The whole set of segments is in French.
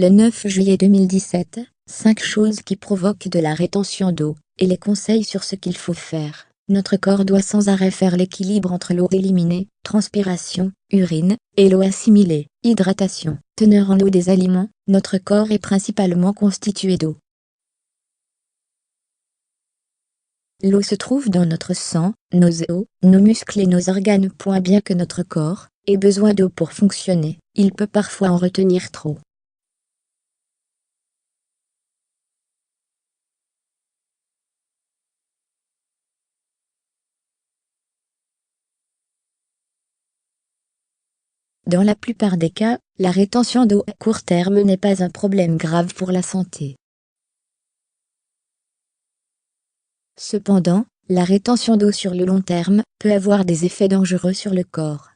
Le 9 juillet 2017, 5 choses qui provoquent de la rétention d'eau, et les conseils sur ce qu'il faut faire. Notre corps doit sans arrêt faire l'équilibre entre l'eau éliminée, transpiration, urine, et l'eau assimilée, hydratation. Teneur en eau des aliments, notre corps est principalement constitué d'eau. L'eau se trouve dans notre sang, nos os, nos muscles et nos organes. Bien que notre corps ait besoin d'eau pour fonctionner, il peut parfois en retenir trop. Dans la plupart des cas, la rétention d'eau à court terme n'est pas un problème grave pour la santé. Cependant, la rétention d'eau sur le long terme peut avoir des effets dangereux sur le corps.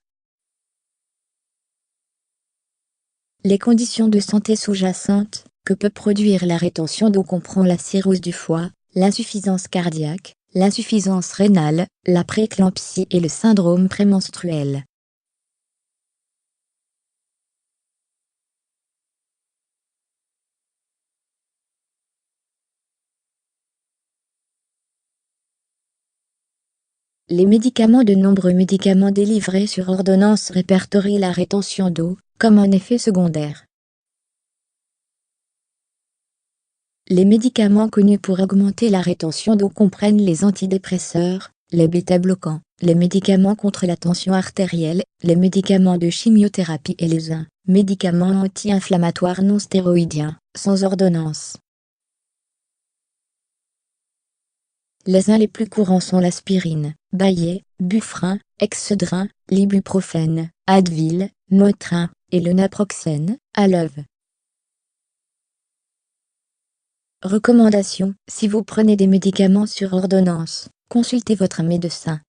Les conditions de santé sous-jacentes que peut produire la rétention d'eau comprend la cirrhose du foie, l'insuffisance cardiaque, l'insuffisance rénale, la prééclampsie et le syndrome prémenstruel. Les médicaments. De nombreux médicaments délivrés sur ordonnance répertorient la rétention d'eau comme un effet secondaire. Les médicaments connus pour augmenter la rétention d'eau comprennent les antidépresseurs, les bêta-bloquants, les médicaments contre la tension artérielle, les médicaments de chimiothérapie et les médicaments anti-inflammatoires non stéroïdiens, sans ordonnance. Les plus courants sont l'aspirine, Bayer, Bufrin, Excedrin, l'ibuprofène, Advil, Motrin, et le naproxène, Aleve. Recommandations. Si vous prenez des médicaments sur ordonnance, consultez votre médecin.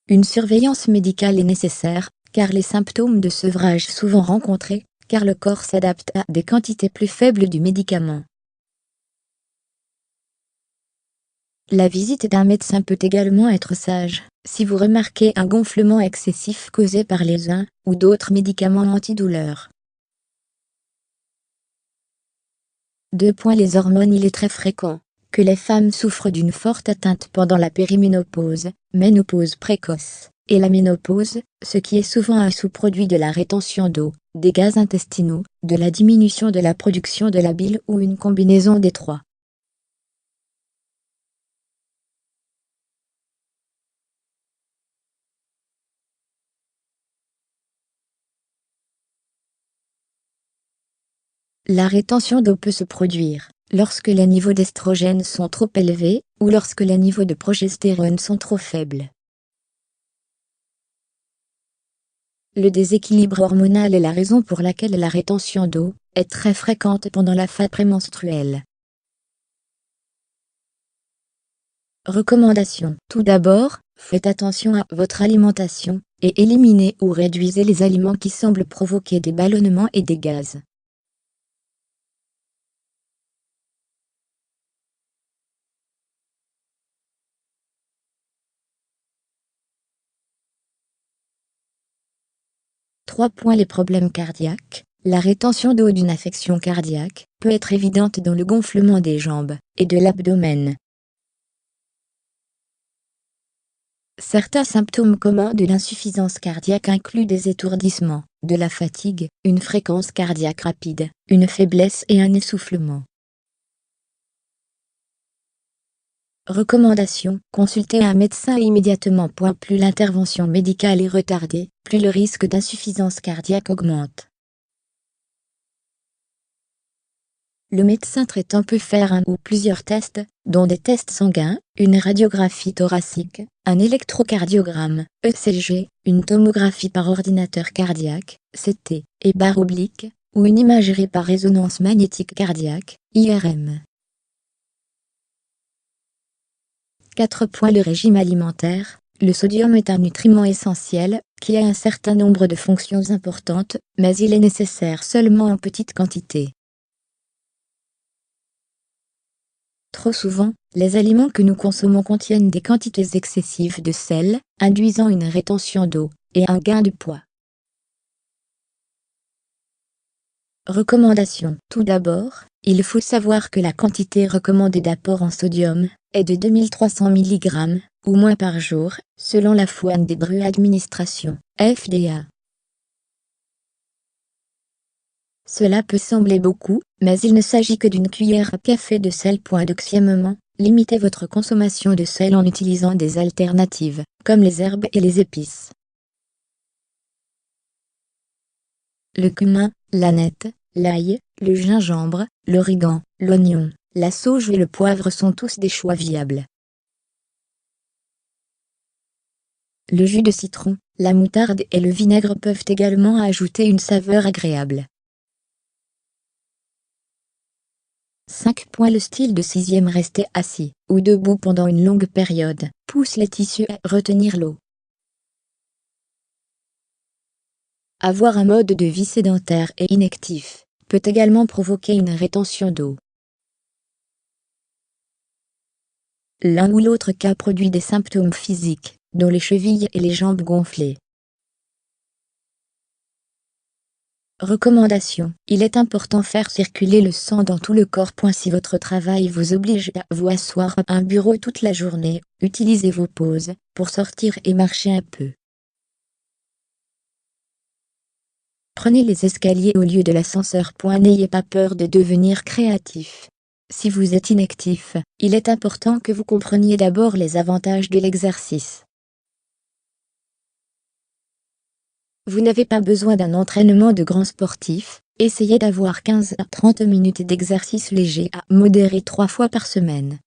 Une surveillance médicale est nécessaire, car les symptômes de sevrage souvent rencontrés, car le corps s'adapte à des quantités plus faibles du médicament. La visite d'un médecin peut également être sage, si vous remarquez un gonflement excessif causé par les uns ou d'autres médicaments antidouleurs. 2. Les hormones. Il est très fréquent que les femmes souffrent d'une forte atteinte pendant la périménopause, ménopause précoce, et la ménopause, ce qui est souvent un sous-produit de la rétention d'eau, des gaz intestinaux, de la diminution de la production de la bile ou une combinaison des trois. La rétention d'eau peut se produire lorsque les niveaux d'estrogène sont trop élevés ou lorsque les niveaux de progestérone sont trop faibles. Le déséquilibre hormonal est la raison pour laquelle la rétention d'eau est très fréquente pendant la phase prémenstruelle. Recommandations. Tout d'abord, faites attention à votre alimentation et éliminez ou réduisez les aliments qui semblent provoquer des ballonnements et des gaz. Les problèmes cardiaques. La rétention d'eau d'une affection cardiaque peut être évidente dans le gonflement des jambes et de l'abdomen. Certains symptômes communs de l'insuffisance cardiaque incluent des étourdissements, de la fatigue, une fréquence cardiaque rapide, une faiblesse et un essoufflement. Recommandations. Consultez un médecin immédiatement. Plus l'intervention médicale est retardée, plus le risque d'insuffisance cardiaque augmente. Le médecin traitant peut faire un ou plusieurs tests, dont des tests sanguins, une radiographie thoracique, un électrocardiogramme, ECG, une tomographie par ordinateur cardiaque, CT, et barre oblique, ou une imagerie par résonance magnétique cardiaque, IRM. 4. Le régime alimentaire. Le sodium est un nutriment essentiel, qui a un certain nombre de fonctions importantes, mais il est nécessaire seulement en petite quantité. Trop souvent, les aliments que nous consommons contiennent des quantités excessives de sel, induisant une rétention d'eau et un gain de poids. Recommandations. Tout d'abord, il faut savoir que la quantité recommandée d'apport en sodium est de 2300 mg ou moins par jour, selon la Food and Drug Administration, FDA. Cela peut sembler beaucoup, mais il ne s'agit que d'une cuillère à café de sel. Deuxièmement, limitez votre consommation de sel en utilisant des alternatives, comme les herbes et les épices. Le cumin, l'aneth, l'ail, le gingembre, l'origan, l'oignon, la sauge et le poivre sont tous des choix viables. Le jus de citron, la moutarde et le vinaigre peuvent également ajouter une saveur agréable. 5. Le style de 6e. Rester assis ou debout pendant une longue période pousse les tissus à retenir l'eau. Avoir un mode de vie sédentaire et inactif peut également provoquer une rétention d'eau. L'un ou l'autre cas produit des symptômes physiques, dont les chevilles et les jambes gonflées. Recommandation. Il est important de faire circuler le sang dans tout le corps. Si votre travail vous oblige à vous asseoir à un bureau toute la journée, utilisez vos pauses pour sortir et marcher un peu. Prenez les escaliers au lieu de l'ascenseur. N'ayez pas peur de devenir créatif. Si vous êtes inactif, il est important que vous compreniez d'abord les avantages de l'exercice. Vous n'avez pas besoin d'un entraînement de grand sportif, essayez d'avoir 15 à 30 minutes d'exercice léger à modéré 3 fois par semaine.